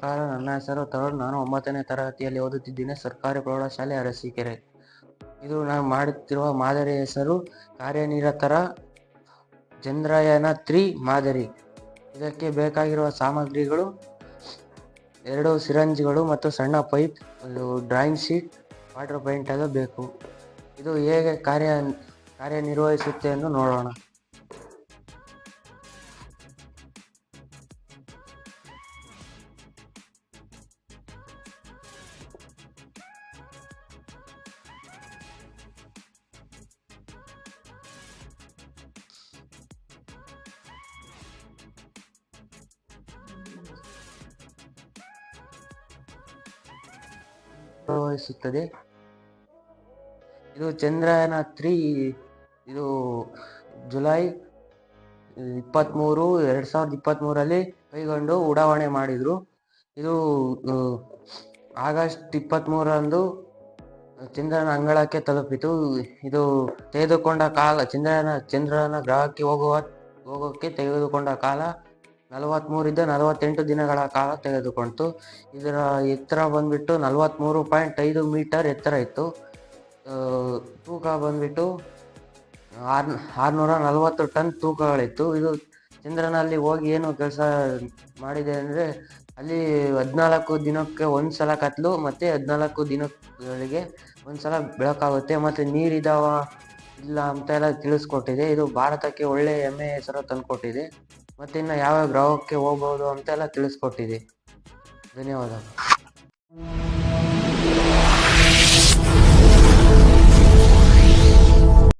ನಮಸ್ಕಾರ, ನನ್ನ ಹೆಸರು ತರುಣ್. ನಾನು 9ನೇ ತರಗತಿಯಲ್ಲಿ ಓದುತ್ತಿದ್ದೇನೆ. ಸರ್ಕಾರಿ ಪ್ರೌಢಶಾಲೆ ಅರಸೀಕೆರೆ. ಇದು ನಾನು ಮಾಡುತ್ತಿರುವ ಮಾದರಿ ಹೆಸರು ಕಾರ್ಯನಿರತರ ಚಂದ್ರಯಾನ-3 ಮಾದರಿ. ಇದಕ್ಕೆ ಬೇಕಾಗಿರುವ ಸಾಮಗ್ರಿಗಳು 2 ಸಿರಂಜ್ಗಳು ಮತ್ತು ಸಣ್ಣ ಪೈಪ್, ಒಂದು ಡ್ರಾಯಿಂಗ್ ಶೀಟ್, ವಾಟರ್ ಪೇಂಟ್ ಎಲ್ಲ ಬೇಕು. ಇದು ಹೇಗೆ ಕಾರ್ಯನಿರ್ವಹಿಸುತ್ತೆ ಎಂದು ನೋಡೋಣ. ನಿರ್ವಹಿಸುತ್ತದೆ. ಇದು ಚಂದ್ರಯಾನ-3 ಇದು ಜುಲೈ 23, 2023ರಲ್ಲಿ ಕೈಗೊಂಡು ಉಡಾವಣೆ ಮಾಡಿದ್ರು. ಇದು ಆಗಸ್ಟ್ 23ರಂದು ಚಂದ್ರನ ಅಂಗಳಕ್ಕೆ ತಲುಪಿತು. ಇದು ತೆಗೆದುಕೊಂಡ ಕಾಲ ಚಂದ್ರನ ಗ್ರಹಕ್ಕೆ ಹೋಗೋಕ್ಕೆ ತೆಗೆದುಕೊಂಡ ಕಾಲ 43 48 ದಿನಗಳ ಕಾಲ ತೆಗೆದುಕೊಂಡಿತು. ಇದರ ಎತ್ತರ ಬಂದ್ಬಿಟ್ಟು 43.5 ಮೀಟರ್ ಎತ್ತರ ಇತ್ತು. ತೂಕ ಬಂದ್ಬಿಟ್ಟು 640 ಟನ್ ತೂಕಗಳಿತ್ತು. ಇದು ಚಂದ್ರನಲ್ಲಿ ಹೋಗಿ ಏನು ಕೆಲಸ ಮಾಡಿದೆ ಅಂದರೆ, ಅಲ್ಲಿ 14 ದಿನಕ್ಕೆ ಒಂದ್ಸಲ ಕತ್ಲು ಮತ್ತು 14 ದಿನಗಳಿಗೆ ಒಂದ್ಸಲ ಬೆಳಕಾಗುತ್ತೆ, ಮತ್ತು ನೀರಿದಾವ ಇಲ್ಲ ಅಂತ ಎಲ್ಲ ತಿಳಿಸ್ಕೊಟ್ಟಿದೆ. ಇದು ಭಾರತಕ್ಕೆ ಒಳ್ಳೆ ಹೆಮ್ಮೆ ಹೆಸರು ತಂದುಕೊಟ್ಟಿದೆ. ಮತ್ತು ಇನ್ನು ಯಾವ ಗ್ರಹಕ್ಕೆ ಹೋಗ್ಬೋದು ಅಂತೆಲ್ಲ ತಿಳಿಸ್ಕೊಟ್ಟಿದೆ. ಧನ್ಯವಾದಗಳು.